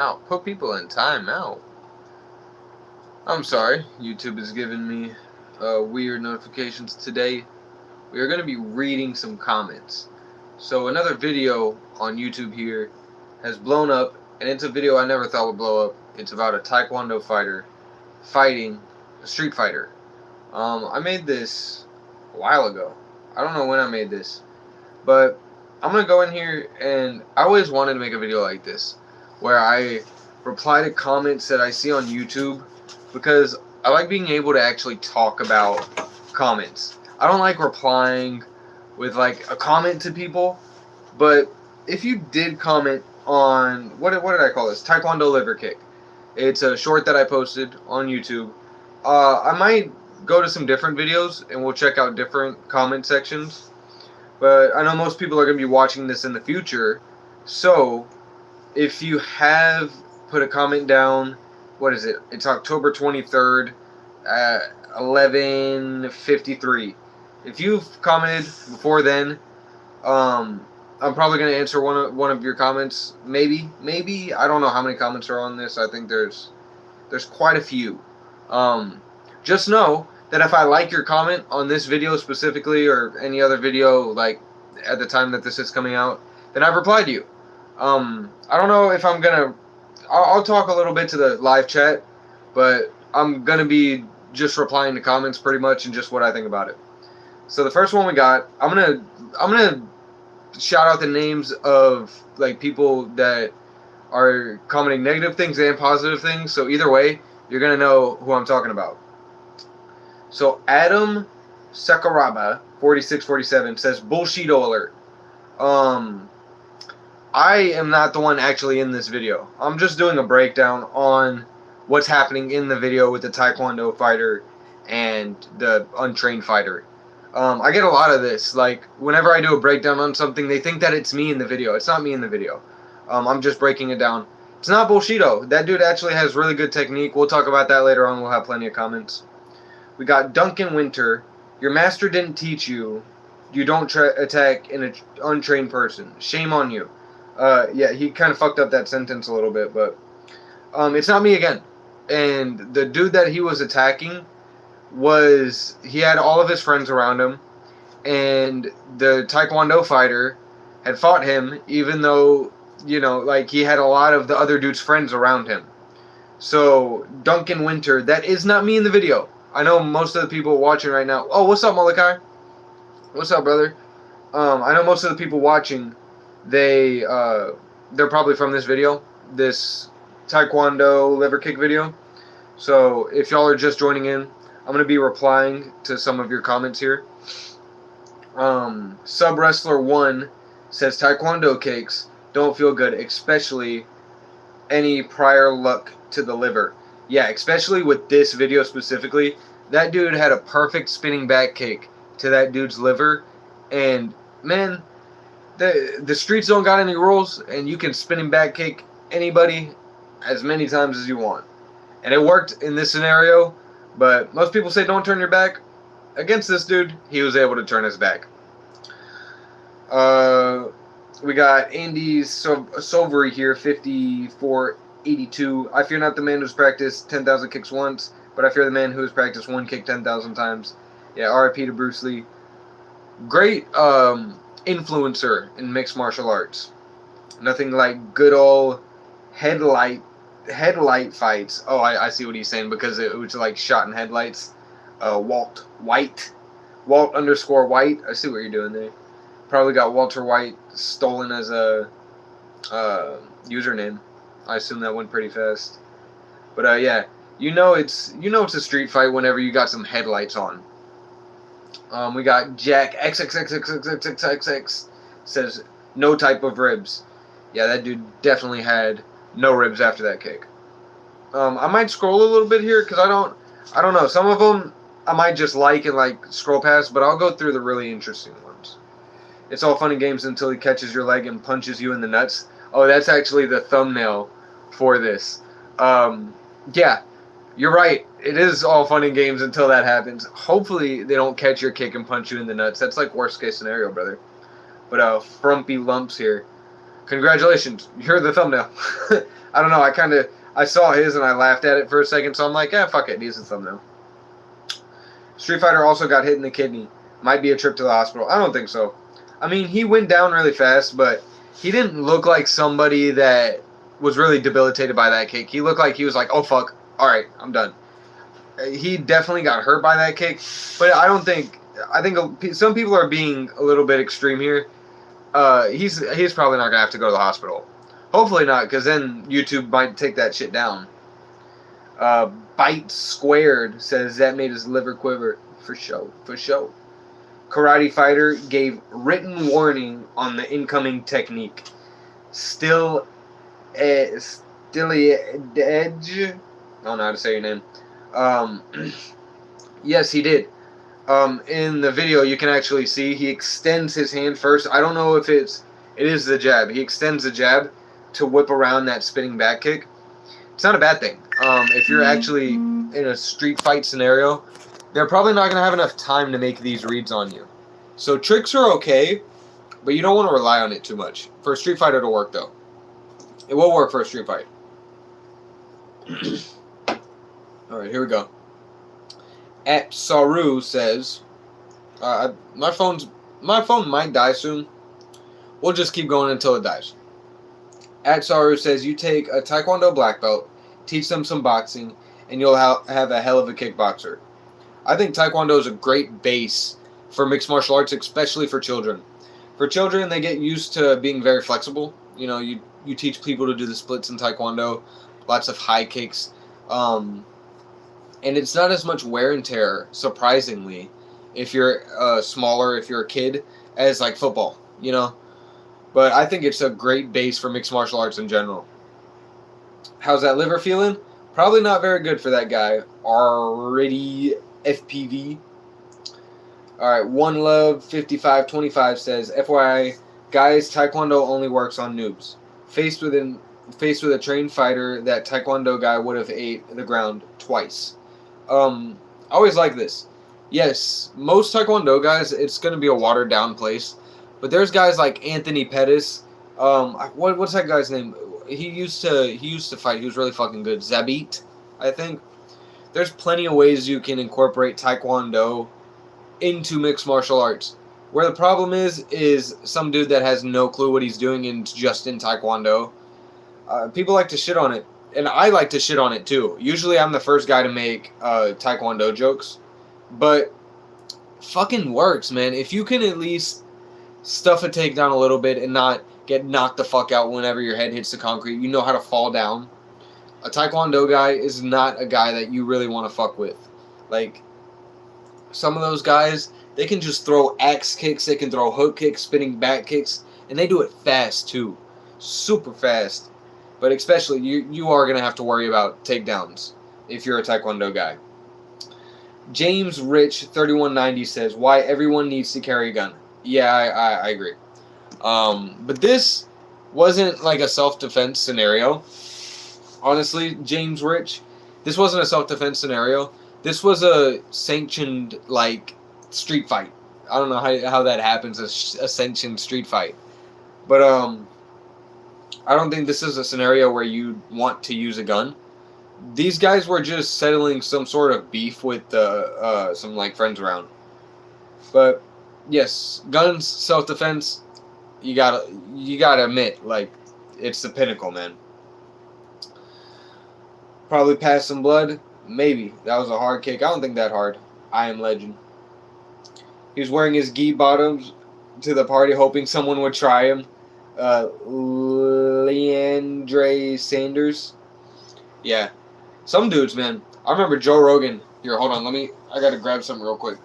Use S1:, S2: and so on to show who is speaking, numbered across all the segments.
S1: Out. Put people in timeout. I'm sorry, YouTube is giving me weird notifications today. We are going to be reading some comments. So another video on YouTube here has blown up, and it's a video I never thought would blow up. It's about a Taekwondo fighter fighting a street fighter. I made this a while ago. I don't know when I made this, but I'm going to go in here, and I always wanted to make a video like this, where I reply to comments that I see on YouTube, because I like being able to actually talk about comments. I don't like replying with like a comment to people, but if you did comment on what did I call this? Taekwondo liver kick. It's a short that I posted on YouTube. I might go to some different videos and we'll check out different comment sections. But I know most people are going to be watching this in the future, so if you have put a comment down, what is it? It's October 23rd at 11:53. If you've commented before then, I'm probably going to answer one of your comments. Maybe I don't know how many comments are on this. I think there's quite a few. Just know that if I like your comment on this video specifically, or any other video like at the time that this is coming out, then I've replied to you. I don't know if I'm gonna. I'll talk a little bit to the live chat, but I'm gonna be just replying to comments pretty much and just what I think about it. So the first one we got, I'm gonna shout out the names of like people that are commenting negative things and positive things. So either way, you're gonna know who I'm talking about. So Adam Sakuraba 4647 says bullshit alert. I am not the one actually in this video. I'm just doing a breakdown on what's happening in the video with the Taekwondo fighter and the untrained fighter. I get a lot of this. Like, whenever I do a breakdown on something, they think that it's me in the video. It's not me in the video. I'm just breaking it down. It's not bullshito. That dude actually has really good technique. We'll talk about that later on. We'll have plenty of comments. We got Duncan Winter. Your master didn't teach you. You don't attack an untrained person. Shame on you. Yeah, he kind of fucked up that sentence a little bit, but it's not me again. And the dude that he was attacking he had all of his friends around him, and the Taekwondo fighter had fought him, even though, you know, like, he had a lot of the other dude's friends around him. So, Duncan Winter, that is not me in the video. I know most of the people watching right now. Oh, what's up, Malachi? What's up, brother? I know most of the people watching, they're probably from this video, this Taekwondo liver kick video. So if y'all are just joining in, I'm going to be replying to some of your comments here. Sub Wrestler 1 says Taekwondo kicks don't feel good, especially any prior luck to the liver. Yeah, especially with this video specifically. That dude had a perfect spinning back kick to that dude's liver, and man, the streets don't got any rules, and you can spinning back kick anybody as many times as you want. And it worked in this scenario, but most people say don't turn your back. Against this dude, he was able to turn his back. We got Andy Sovery here, 5482. I fear not the man who's practiced 10,000 kicks once, but I fear the man who has practiced one kick 10,000 times. Yeah, RIP to Bruce Lee. Great influencer in mixed martial arts. Nothing like good old headlight fights. Oh, I see what he's saying, because it was like shot in headlights. Walt _White. I see what you're doing there. Probably got Walter White stolen as a username. I assume that went pretty fast. But yeah, you know it's a street fight whenever you got some headlights on. We got Jack XXXXXXXX says no type of ribs. Yeah, that dude definitely had no ribs after that kick. I might scroll a little bit here, because I don't know. Some of them I might just like scroll past, but I'll go through the really interesting ones. It's all fun and games until he catches your leg and punches you in the nuts. Oh, that's actually the thumbnail for this. Yeah, you're right. It is all fun and games until that happens. Hopefully they don't catch your kick and punch you in the nuts. That's like worst case scenario, brother. But frumpy lumps here. Congratulations, you're the thumbnail. I don't know, I saw his and I laughed at it for a second, so I'm like, fuck it, he's the thumbnail. Street Fighter also got hit in the kidney. Might be a trip to the hospital. I don't think so. I mean, he went down really fast, but he didn't look like somebody that was really debilitated by that kick. He looked like he was like, oh fuck, alright, I'm done. He definitely got hurt by that kick, but I think some people are being a little bit extreme here. He's probably not gonna have to go to the hospital. Hopefully not, because then YouTube might take that shit down. Bite Squared says that made his liver quiver. For show. Karate Fighter gave written warning on the incoming technique. Still Edge. I don't know how to say your name. Yes, he did. In the video, you can actually see he extends his hand first. I don't know if it is the jab. He extends the jab to whip around that spinning back kick. It's not a bad thing. If you're actually in a street fight scenario, they're probably not going to have enough time to make these reads on you. So tricks are okay, but you don't want to rely on it too much. For a Street Fighter to work, though. It will work for a street fight. Alright, here we go. At Saru says, my phone might die soon. We'll just keep going until it dies. At Saru says, you take a Taekwondo black belt, teach them some boxing, and you'll have a hell of a kickboxer. I think Taekwondo is a great base for mixed martial arts, especially for children. For children, they get used to being very flexible. You know, you teach people to do the splits in Taekwondo, lots of high kicks, and it's not as much wear and tear, surprisingly, if you're smaller, if you're a kid, as like football, you know. But I think it's a great base for mixed martial arts in general. How's that liver feeling? Probably not very good for that guy. Already FPV. Alright, One Love 5525 says, FYI, guys, Taekwondo only works on noobs. Faced with a trained fighter, that Taekwondo guy would have ate the ground twice. I always like this. Yes, most Taekwondo guys, it's going to be a watered down place. But there's guys like Anthony Pettis. What's that guy's name? He used to fight. He was really fucking good. Zabit, I think. There's plenty of ways you can incorporate Taekwondo into mixed martial arts. Where the problem is some dude that has no clue what he's doing and just in Taekwondo. People like to shit on it. And I like to shit on it too. Usually I'm the first guy to make Taekwondo jokes. But fucking works, man. If you can at least stuff a takedown a little bit and not get knocked the fuck out whenever your head hits the concrete, you know how to fall down. A Taekwondo guy is not a guy that you really want to fuck with. Like, some of those guys, they can just throw axe kicks, they can throw hook kicks, spinning back kicks, and they do it fast too. Super fast. But especially, you are going to have to worry about takedowns if you're a Taekwondo guy. James Rich 3190 says, why everyone needs to carry a gun. Yeah, I agree. But this wasn't like a self-defense scenario. Honestly, James Rich, this wasn't a self-defense scenario. This was a sanctioned, like, street fight. I don't know how that happens, a sanctioned street fight. But, I don't think this is a scenario where you want to use a gun. These guys were just settling some sort of beef with some, like, friends around. But yes, guns, self-defense, you gotta admit, like, it's the pinnacle, man. Probably pass some blood, maybe. That was a hard kick. I don't think that hard. I am legend. He was wearing his gi bottoms to the party, hoping someone would try him. Leandre Sanders. Yeah. Some dudes, man. I remember Joe Rogan. Here, hold on. I gotta grab something real quick.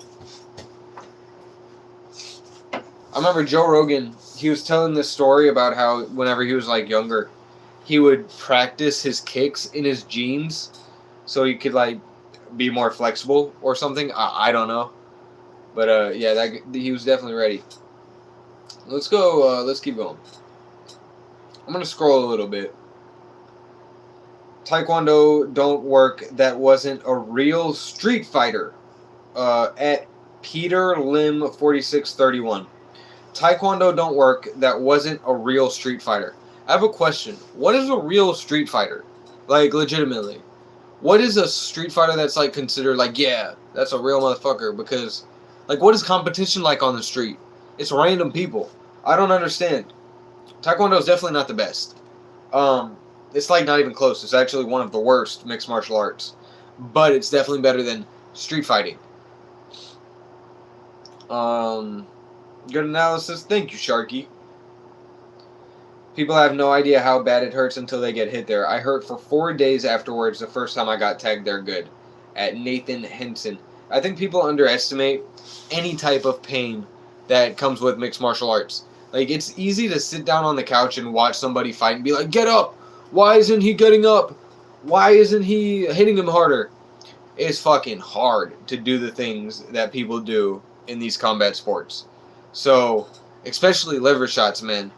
S1: I remember Joe Rogan, he was telling this story about how whenever he was like younger, he would practice his kicks in his jeans so he could like be more flexible or something. I don't know. But yeah, he was definitely ready. Let's go, let's keep going. I'm going to scroll a little bit. Taekwondo don't work. That wasn't a real street fighter. At Peter Lim 4631. Taekwondo don't work that wasn't a real street fighter. I have a question. What is a real street fighter? Like, legitimately. What is a street fighter that's, like, considered, like, yeah, that's a real motherfucker? Because, like, what is competition like on the street? It's random people. I don't understand. Taekwondo is definitely not the best. It's, like, not even close. It's actually one of the worst mixed martial arts. But it's definitely better than street fighting. Good analysis. Thank you, Sharky. People have no idea how bad it hurts until they get hit there. I hurt for 4 days afterwards the first time I got tagged there good. At Nathan Henson. I think people underestimate any type of pain that comes with mixed martial arts. Like, it's easy to sit down on the couch and watch somebody fight and be like, get up! Why isn't he getting up? Why isn't he hitting him harder? It's fucking hard to do the things that people do in these combat sports. So, especially liver shots, man.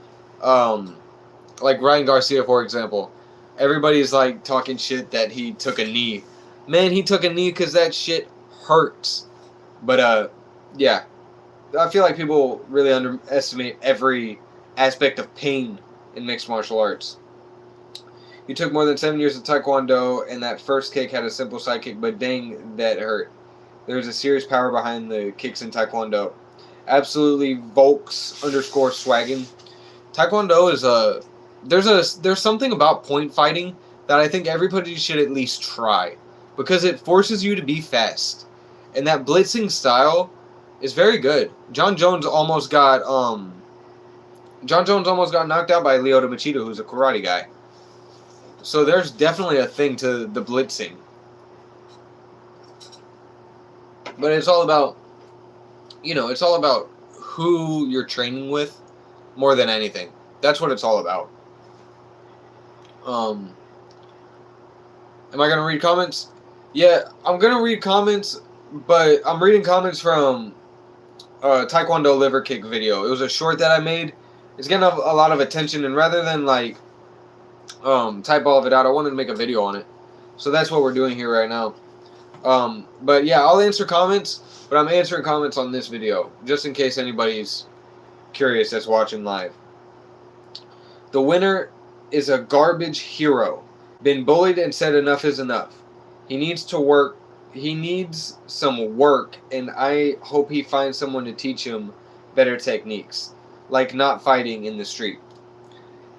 S1: Like Ryan Garcia, for example. Everybody's, like, talking shit that he took a knee. Man, he took a knee because that shit hurts. But, yeah. I feel like people really underestimate every aspect of pain in mixed martial arts. You took more than 7 years of Taekwondo, and that first kick had a simple side kick, but dang, that hurt. There's a serious power behind the kicks in Taekwondo. Absolutely, Volks_swaggin. Taekwondo is a... There's something about point fighting that I think everybody should at least try, because it forces you to be fast, and that blitzing style is very good. John Jones almost got knocked out by Lyoto Machida, who's a karate guy. So there's definitely a thing to the blitzing, but it's all about, it's all about who you're training with more than anything. That's what it's all about. Am I going to read comments? Yeah, I'm going to read comments, but I'm reading comments from Taekwondo liver kick video. It was a short that I made. It's getting a lot of attention, and rather than, like, type all of it out, I wanted to make a video on it. So that's what we're doing here right now. But yeah, I'll answer comments, but I'm answering comments on this video, just in case anybody's curious that's watching live. The winner is a garbage hero. Been bullied and said enough is enough. He needs to work. He needs some work, and I hope he finds someone to teach him better techniques, like not fighting in the street.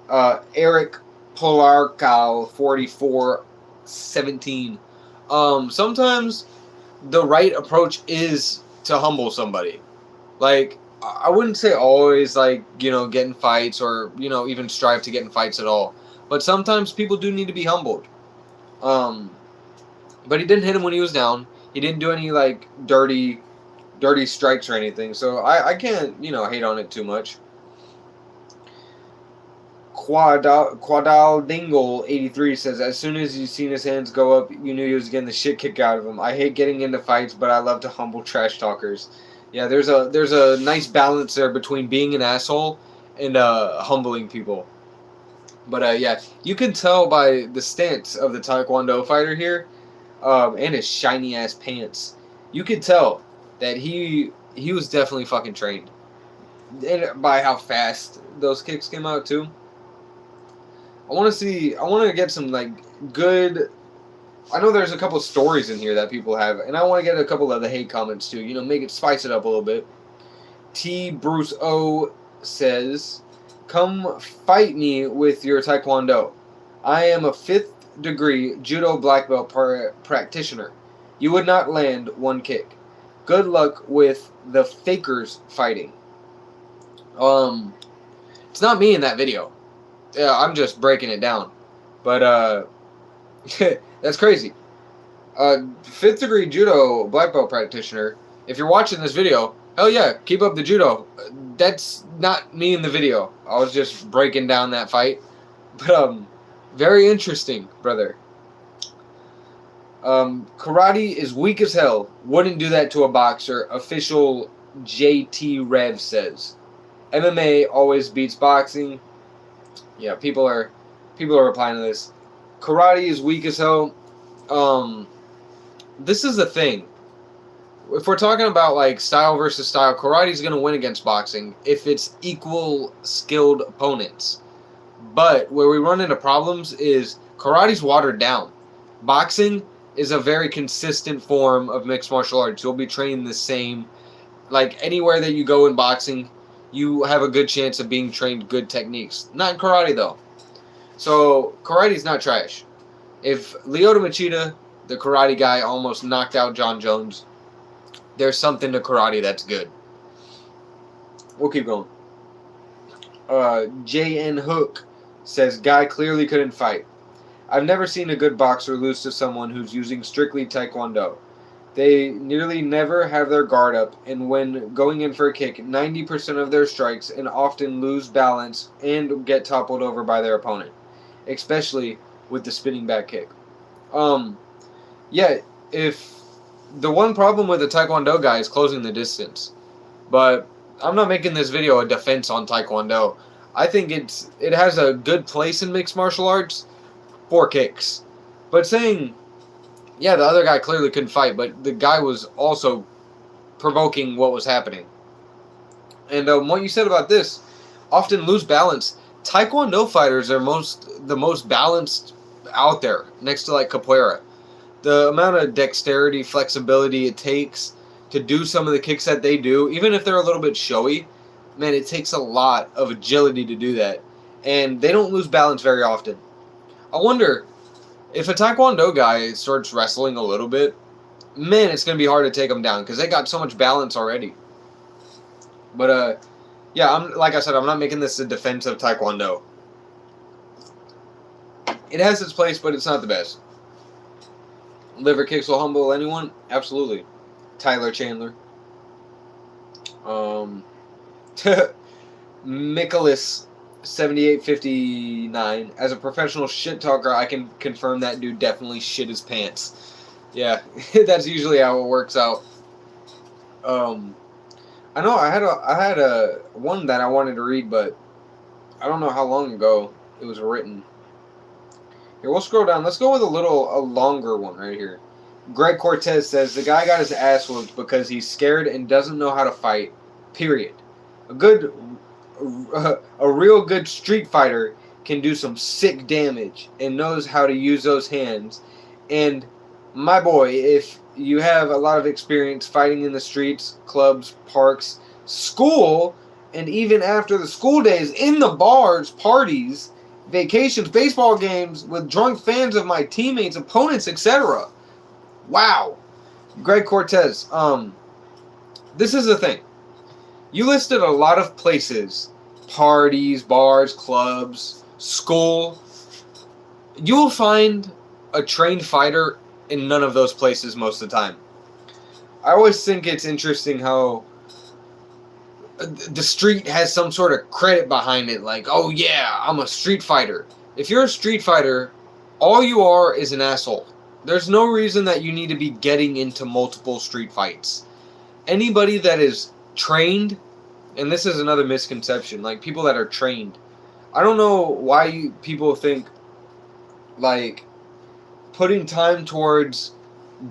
S1: Eric Polarcal 4417. Sometimes the right approach is to humble somebody. Like, I wouldn't say always, like, get in fights or, even strive to get in fights at all. But sometimes people do need to be humbled. But he didn't hit him when he was down. He didn't do any, like, dirty strikes or anything. So I can't, hate on it too much. Quadal Dingle 83 says, as soon as you seen his hands go up, you knew he was getting the shit kicked out of him. I hate getting into fights, but I love to humble trash talkers. Yeah, there's a nice balance there between being an asshole and humbling people. But yeah, you can tell by the stance of the Taekwondo fighter here, and his shiny ass pants. You could tell that he was definitely fucking trained, and by how fast those kicks came out too. I want to get some, like, good... I know there's a couple stories in here that people have, and I want to get a couple of the hate comments too. Spice it up a little bit. T. Bruce O says, come fight me with your Taekwondo. I am a 5th degree judo black belt practitioner. You would not land one kick. Good luck with the fakers fighting. It's not me in that video. Yeah, I'm just breaking it down. But, that's crazy. 5th degree judo black belt practitioner. If you're watching this video, hell yeah, keep up the judo. That's not me in the video. I was just breaking down that fight. But, very interesting, brother. Karate is weak as hell. Wouldn't do that to a boxer. Official JT Rev says. MMA always beats boxing. Yeah, people are replying to this. Karate is weak as hell. This is the thing. if we're talking about like style versus style, karate's going to win against boxing if it's equal skilled opponents. But where we run into problems is karate's watered down. Boxing is a very consistent form of mixed martial arts. You'll be trained the same. Like anywhere that you go in boxing, you have a good chance of being trained good techniques. Not in karate though. So karate's not trash. If Lyoto Machida, the karate guy, almost knocked out John Jones, there's something to karate that's good. We'll keep going. J.N. Hook says, guy clearly couldn't fight. I've never seen a good boxer lose to someone who's using strictly Taekwondo. They nearly never have their guard up, and when going in for a kick, 90% of their strikes and often lose balance and get toppled over by their opponent, especially with the spinning back kick. Yeah, if the one problem with the Taekwondo guy is closing the distance, but I'm not making this video a defense on Taekwondo. I think it has a good place in mixed martial arts for kicks. But saying, yeah, the other guy clearly couldn't fight, but the guy was also provoking what was happening. And what you said about this, often lose balance. Taekwondo fighters are the most balanced out there, next to like capoeira. The amount of dexterity, flexibility it takes to do some of the kicks that they do, even if they're a little bit showy, man, it takes a lot of agility to do that. And they don't lose balance very often. I wonder, if a Taekwondo guy starts wrestling a little bit, man, it's going to be hard to take them down, because they got so much balance already. But, yeah, like I said, I'm not making this a defense of Taekwondo. It has its place, but it's not the best. Liver kicks will humble anyone? Absolutely. Tyler Chandler. Nicholas 7859. As a professional shit talker, I can confirm that dude definitely shit his pants. Yeah, that's usually how it works out. I know I had a one that I wanted to read, but I don't know how long ago it was written. Here, we'll scroll down. Let's go with a longer one right here. Greg Cortez says, the guy got his ass whooped because he's scared and doesn't know how to fight, period. A real good street fighter can do some sick damage and knows how to use those hands. And my boy, if you have a lot of experience fighting in the streets, clubs, parks, school, and even after the school days, in the bars, parties, vacations, baseball games, with drunk fans of my teammates, opponents, etc. Wow. Greg Cortez, this is the thing. You listed a lot of places, parties, bars, clubs, school. You will find a trained fighter in none of those places most of the time. I always think it's interesting how the street has some sort of credit behind it, like, oh yeah, I'm a street fighter. If you're a street fighter, all you are is an asshole. There's no reason that you need to be getting into multiple street fights. Anybody that is trained, and this is another misconception, like people that are trained, I don't know why people think like putting time towards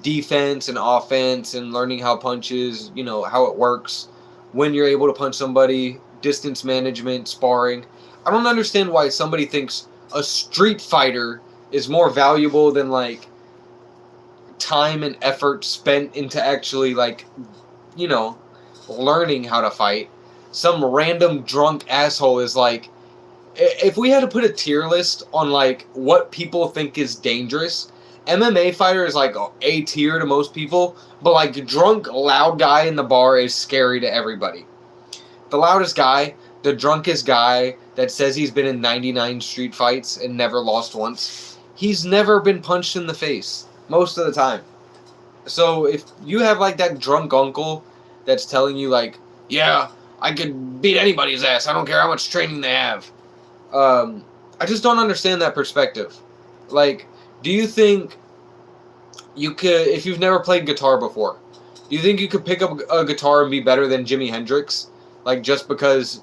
S1: defense and offense and learning how punches, how it works, when you're able to punch somebody, distance management, sparring. I don't understand why somebody thinks a street fighter is more valuable than like time and effort spent into actually like, learning how to fight. Some random drunk asshole is like, if we had to put a tier list on like what people think is dangerous, MMA fighter is like A tier to most people, but like drunk loud guy in the bar is scary to everybody. The loudest guy, the drunkest guy that says he's been in 99 street fights and never lost once, he's never been punched in the face most of the time. So if you have like that drunk uncle that's telling you like, yeah, I could beat anybody's ass, I don't care how much training they have. I just don't understand that perspective. Like, do you think you could, if you've never played guitar before, do you think you could pick up a guitar and be better than Jimi Hendrix? Like, just because,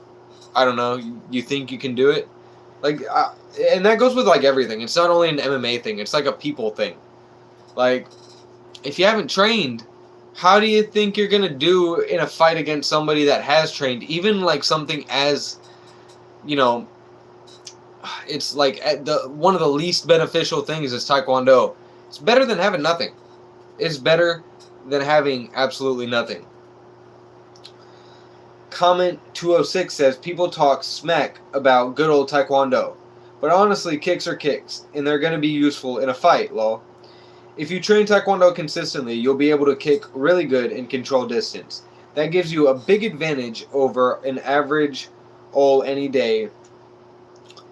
S1: I don't know, you think you can do it? Like, and that goes with, like, everything. It's not only an MMA thing. It's, like, a people thing. Like, if you haven't trained, how do you think you're gonna do in a fight against somebody that has trained? Even like something as, you know, it's like one of the least beneficial things is Taekwondo. It's better than having nothing. It's better than having absolutely nothing. Comment 206 says, people talk smack about good old Taekwondo. But honestly, kicks are kicks, and they're going to be useful in a fight, lol. If you train Taekwondo consistently, you'll be able to kick really good and control distance. That gives you a big advantage over an average hole any day.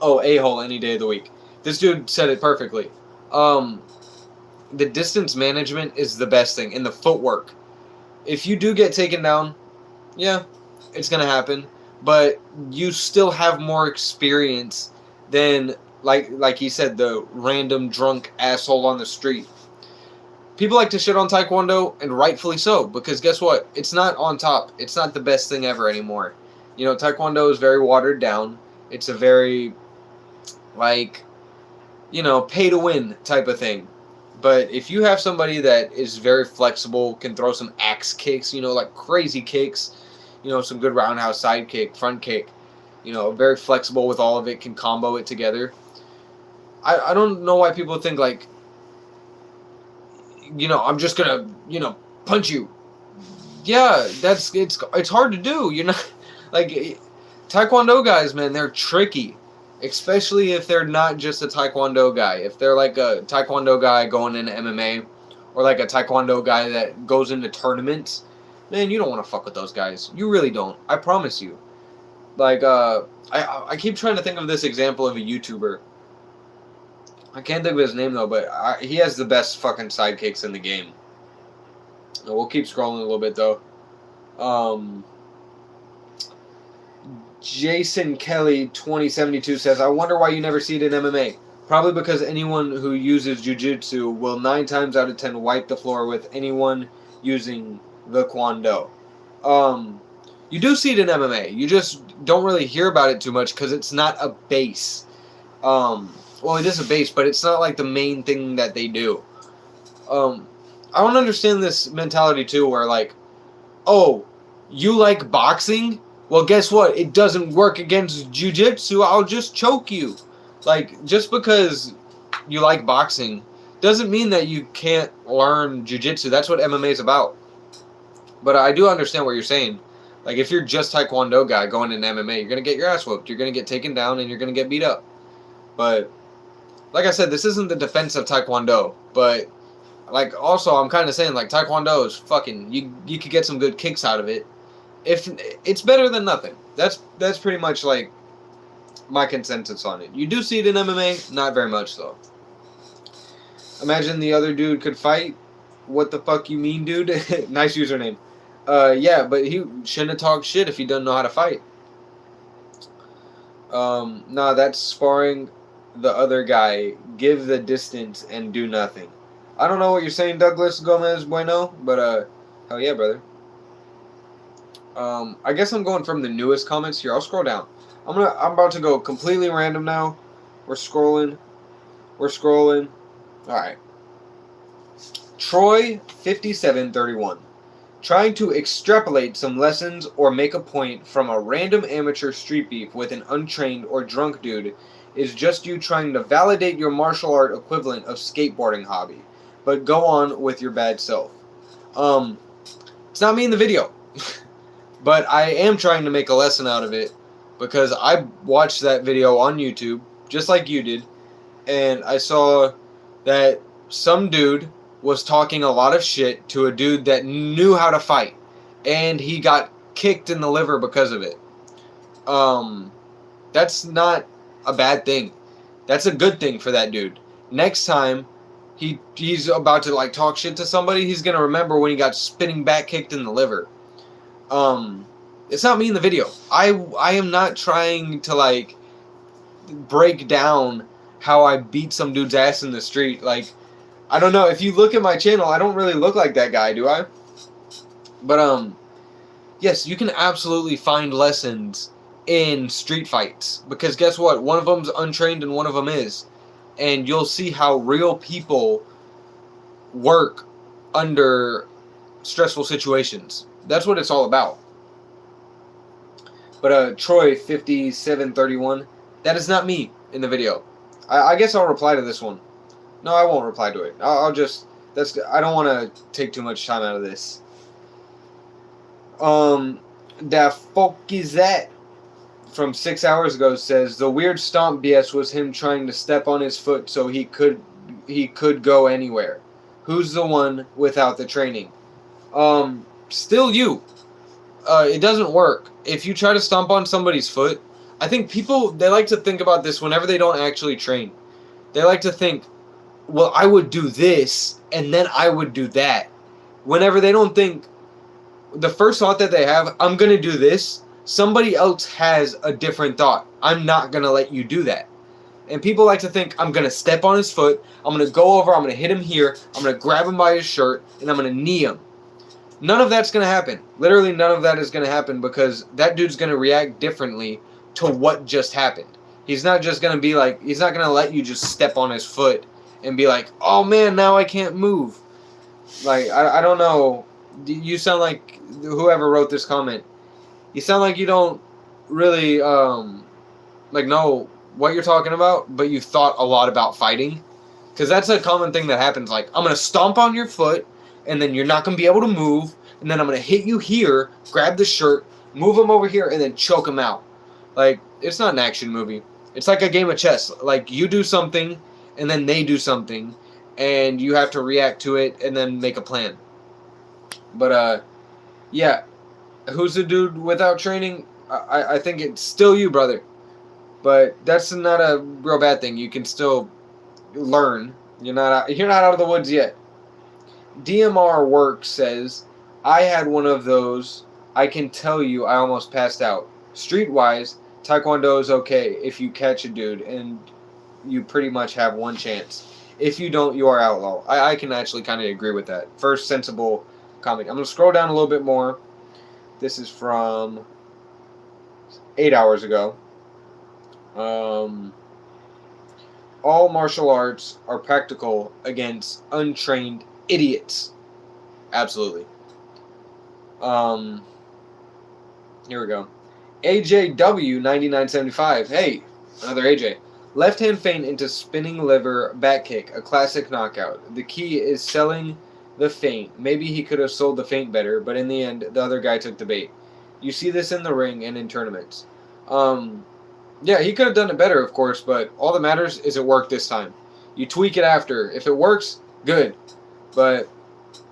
S1: Oh, a-hole any day of the week. This dude said it perfectly. The distance management is the best thing, and the footwork. If you do get taken down, yeah, it's going to happen. But you still have more experience than, like he said, the random drunk asshole on the street. People like to shit on Taekwondo, and rightfully so, because guess what? It's not on top. It's not the best thing ever anymore. You know, Taekwondo is very watered down. It's a very, like, you know, pay-to-win type of thing. But if you have somebody that is very flexible, can throw some axe kicks, you know, like crazy kicks, you know, some good roundhouse side kick, front kick, you know, very flexible with all of it, can combo it together. I don't know why people think, like, you know, I'm just gonna, you know, punch you. Yeah, it's hard to do. You're not, like, Taekwondo guys, man, they're tricky. Especially if they're not just a Taekwondo guy. If they're like a Taekwondo guy going into MMA, or like a Taekwondo guy that goes into tournaments, man, you don't want to fuck with those guys. You really don't. I promise you. Like, I keep trying to think of this example of a YouTuber. I can't think of his name, though, but he has the best fucking sidekicks in the game. We'll keep scrolling a little bit, though. Jason Kelly 2072 says, I wonder why you never see it in MMA. Probably because anyone who uses jiu-jitsu will 9 times out of 10 wipe the floor with anyone using the Kwando. You do see it in MMA. You just don't really hear about it too much because it's not a base. Well, it is a base, but it's not like the main thing that they do. I don't understand this mentality too, where like, oh, you like boxing? Well, guess what? It doesn't work against jiu-jitsu. I'll just choke you. Like, just because you like boxing doesn't mean that you can't learn jiu-jitsu. That's what MMA is about. But I do understand what you're saying. Like, if you're just Taekwondo guy going into MMA, you're going to get your ass whooped. You're going to get taken down, and you're going to get beat up. But, like I said, this isn't the defense of Taekwondo. But, like, also, I'm kind of saying, like, Taekwondo is fucking... You could get some good kicks out of it. If it's better than nothing. That's pretty much, like, my consensus on it. You do see it in MMA, not very much, though. Imagine the other dude could fight. What the fuck you mean, dude? Nice username. Yeah, but he shouldn't have talked shit if he doesn't know how to fight. Nah, that's sparring the other guy. Give the distance and do nothing. I don't know what you're saying, Douglas Gomez Bueno, but, hell yeah, brother. I guess I'm going from the newest comments here. I'll scroll down. I'm about to go completely random now. We're scrolling. Alright. Troy 5731. Trying to extrapolate some lessons or make a point from a random amateur street beef with an untrained or drunk dude is just you trying to validate your martial art equivalent of skateboarding hobby. But go on with your bad self. It's not me in the video. But I am trying to make a lesson out of it because I watched that video on YouTube, just like you did, and I saw that some dude was talking a lot of shit to a dude that knew how to fight, and he got kicked in the liver because of it. That's not a bad thing. That's a good thing for that dude. Next time he's about to like talk shit to somebody, he's gonna remember when he got spinning back kicked in the liver. It's not me in the video. I am not trying to like break down how I beat some dude's ass in the street. Like, I don't know, if you look at my channel, I don't really look like that guy, do I? But yes, you can absolutely find lessons in street fights because guess what? One of them's untrained and one of them is. And you'll see how real people work under stressful situations. That's what it's all about. But Troy 5731, that is not me in the video. I guess I'll reply to this one. No, I won't reply to it. I'll just, I don't want to take too much time out of this. The fuck is that? From 6 hours ago says the weird stomp BS was him trying to step on his foot so he could go anywhere. Who's the one without the training? Still you. It doesn't work. If you try to stomp on somebody's foot, I think people, they like to think about this whenever they don't actually train. They like to think, well, I would do this, and then I would do that. Whenever they don't think, the first thought that they have, I'm going to do this, somebody else has a different thought. I'm not going to let you do that. And people like to think, I'm going to step on his foot, I'm going to go over, I'm going to hit him here, I'm going to grab him by his shirt, and I'm going to knee him. None of that's going to happen. Literally none of that is going to happen because that dude's going to react differently to what just happened. He's not just going to be like, he's not going to let you just step on his foot and be like, oh man, now I can't move. Like, I don't know. You sound like, whoever wrote this comment, you sound like you don't really, like, know what you're talking about, but you've thought a lot about fighting. Because that's a common thing that happens. Like, I'm going to stomp on your foot, and then you're not going to be able to move, and then I'm going to hit you here, grab the shirt, move him over here, and then choke him out. Like, it's not an action movie. It's like a game of chess. Like, you do something, and then they do something, and you have to react to it, and then make a plan. But, yeah. Who's the dude without training? I think it's still you, brother. But that's not a real bad thing. You can still learn. You're not out of the woods yet. DMR Work says, I had one of those. I can tell you I almost passed out. Streetwise, Taekwondo is okay if you catch a dude and you pretty much have one chance. If you don't, you are outlaw. I can actually kind of agree with that. First sensible comment. I'm going to scroll down a little bit more. This is from 8 hours ago. All martial arts are practical against untrained idiots. Absolutely. Here we go. AJW 9975. Hey, another AJ. Left hand feint into spinning liver back kick, a classic knockout. The key is selling the feint. Maybe he could have sold the feint better, but in the end, the other guy took the bait. You see this in the ring and in tournaments. Yeah, he could have done it better, of course, but all that matters is it worked this time. You tweak it after. If it works, good. But,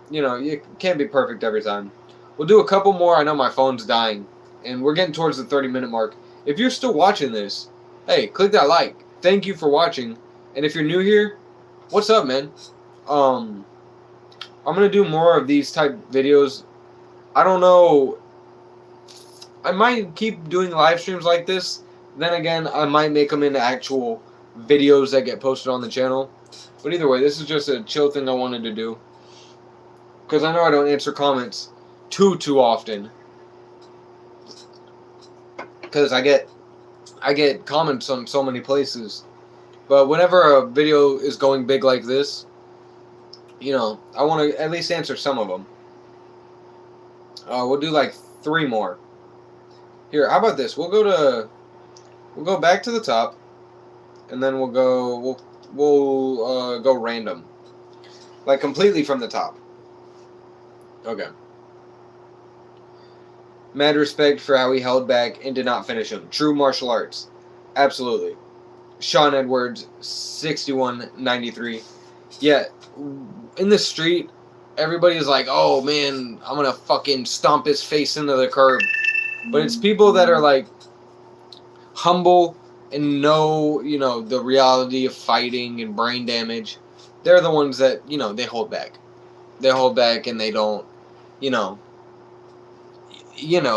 S1: you know, you can't be perfect every time. We'll do a couple more. I know my phone's dying, and we're getting towards the 30-minute mark. If you're still watching this, hey, click that like. Thank you for watching. And if you're new here, what's up, man? I'm going to do more of these type videos. I don't know. I might keep doing live streams like this. Then again, I might make them into actual videos that get posted on the channel. But either way, this is just a chill thing I wanted to do. Because I know I don't answer comments too often. Because I get comments on so many places. But whenever a video is going big like this, you know, I want to at least answer some of them. We'll do like 3 more. Here, how about this? We'll go back to the top, and then we'll go random, like completely from the top. Okay. Mad respect for how he held back and did not finish him. True martial arts, absolutely. Sean Edwards, 6193. Yeah, in the street, everybody is like, "Oh man, I'm gonna fucking stomp his face into the curb." But it's people that are like humble and know, you know, the reality of fighting and brain damage. They're the ones that, you know, they hold back. They hold back and they don't, you know,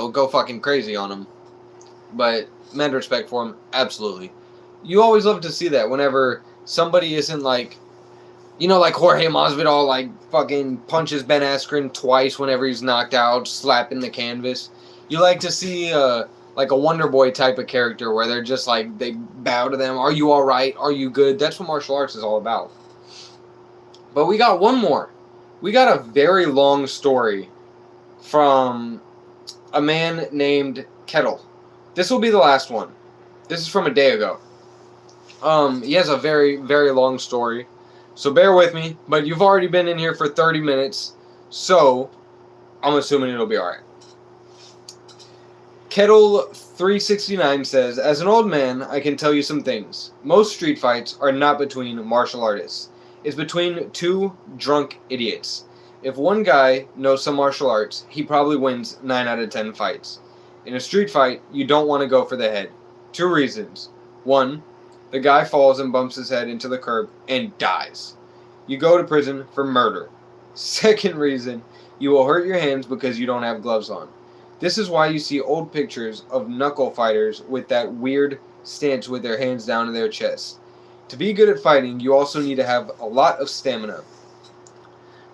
S1: go fucking crazy on them. But mad respect for them, absolutely. You always love to see that whenever somebody isn't like, you know, like Jorge Masvidal, like fucking punches Ben Askren twice whenever he's knocked out, slapping the canvas. You like to see like a Wonder Boy type of character where they're just like, they bow to them. Are you alright? Are you good? That's what martial arts is all about. But we got one more. we got a very long story from a man named Kettle. This will be the last one. This is from a day ago. He has a very, very long story, so bear with me, but you've already been in here for 30 minutes, so I'm assuming it'll be alright. Kettle369 says, as an old man, I can tell you some things. Most street fights are not between martial artists. It's between two drunk idiots. If one guy knows some martial arts, he probably wins 9 out of 10 fights. In a street fight, you don't want to go for the head. 2 reasons. 1, the guy falls and bumps his head into the curb and dies. You go to prison for murder. 2nd reason, you will hurt your hands because you don't have gloves on. This is why you see old pictures of knuckle fighters with that weird stance with their hands down to their chest. To be good at fighting, you also need to have a lot of stamina.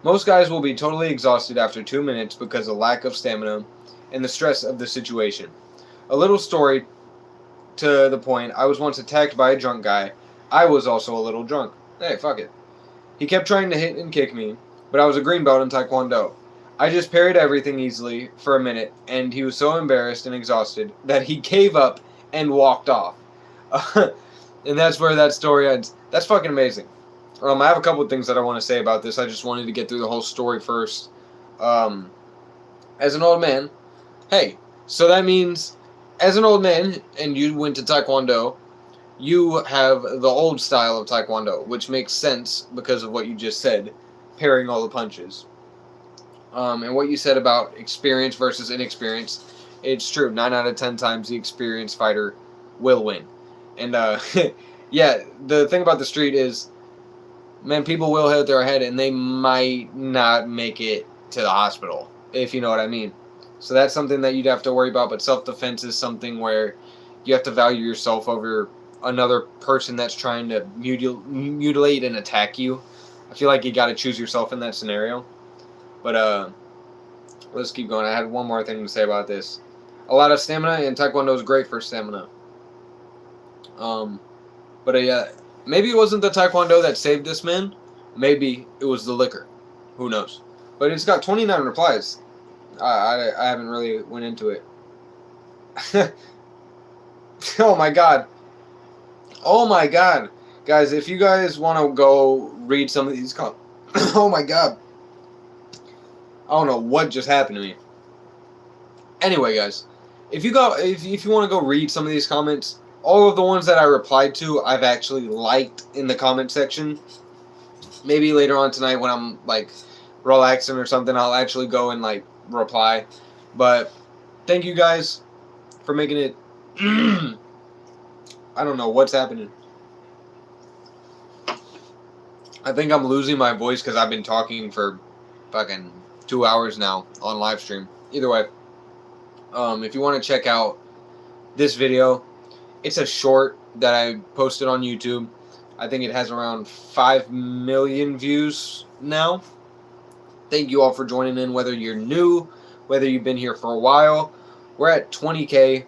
S1: Most guys will be totally exhausted after 2 minutes because of lack of stamina and the stress of the situation. A little story to the point, I was once attacked by a drunk guy. I was also a little drunk. Hey, fuck it. He kept trying to hit and kick me, but I was a green belt in Taekwondo. I just parried everything easily for a minute, and he was so embarrassed and exhausted that he gave up and walked off. And that's where that story ends. That's fucking amazing. I have a couple of things that I want to say about this. I just wanted to get through the whole story first. As an old man, hey, so that means as an old man, and you went to Taekwondo, you have the old style of Taekwondo, which makes sense because of what you just said, parrying all the punches. And what you said about experience versus inexperience, it's true. 9 out of 10 times the experienced fighter will win. And, yeah, the thing about the street is, man, people will hit their head and they might not make it to the hospital, if you know what I mean. So that's something that you'd have to worry about, but self-defense is something where you have to value yourself over another person that's trying to mutilate and attack you. I feel like you got to choose yourself in that scenario. But let's keep going. I had one more thing to say about this. A lot of stamina, and Taekwondo is great for stamina. But maybe it wasn't the Taekwondo that saved this man. Maybe it was the liquor. Who knows? But it's got 29 replies. I haven't really went into it. Oh my god. Oh my god. Guys, if you guys want to go read some of these oh my god. I don't know what just happened to me. Anyway, guys, if you want to go read some of these comments, all of the ones that I replied to, I've actually liked in the comment section. Maybe later on tonight when I'm like relaxing or something, I'll actually go and like reply. But thank you guys for making it. I don't know what's happening. I think I'm losing my voice because I've been talking for fucking 2 hours now on live stream. Either way, if you want to check out this video, it's a short that I posted on YouTube. I think it has around 5 million views now. Thank you all for joining in, whether you're new, whether you've been here for a while. We're at 20K,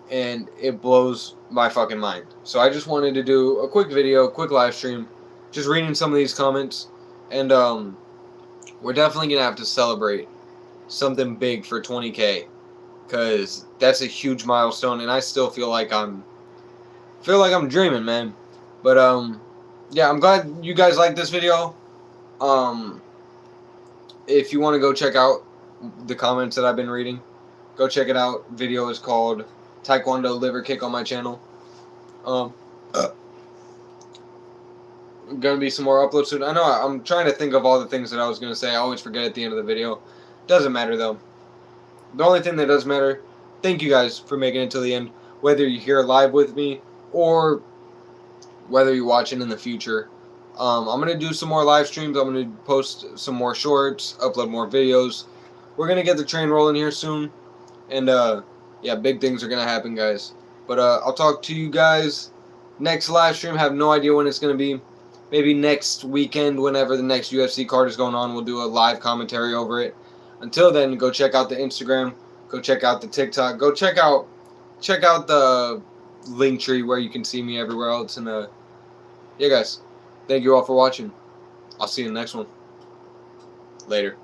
S1: and it blows my fucking mind. So I just wanted to do a quick video, quick live stream, just reading some of these comments. And we're definitely going to have to celebrate something big for 20K, because that's a huge milestone, and I still feel like I'm dreaming, man. But yeah, I'm glad you guys liked this video. If you want to go check out the comments that I've been reading, go check it out. Video is called Taekwondo Liver Kick on my channel. Gonna be some more uploads soon. I know I'm trying to think of all the things that I was gonna say. I always forget at the end of the video. Doesn't matter though. The only thing that does matter, thank you guys for making it to the end, whether you're here live with me or whether you're watching in the future. I'm going to do some more live streams. I'm going to post some more shorts, upload more videos. We're going to get the train rolling here soon. And, yeah, big things are going to happen, guys. But I'll talk to you guys next live stream. Have no idea when it's going to be. Maybe next weekend, whenever the next UFC card is going on, we'll do a live commentary over it. Until then, go check out the Instagram. Go check out the TikTok. Go check out the link tree where you can see me everywhere else. And, yeah, guys. Thank you all for watching. I'll see you in the next one. Later.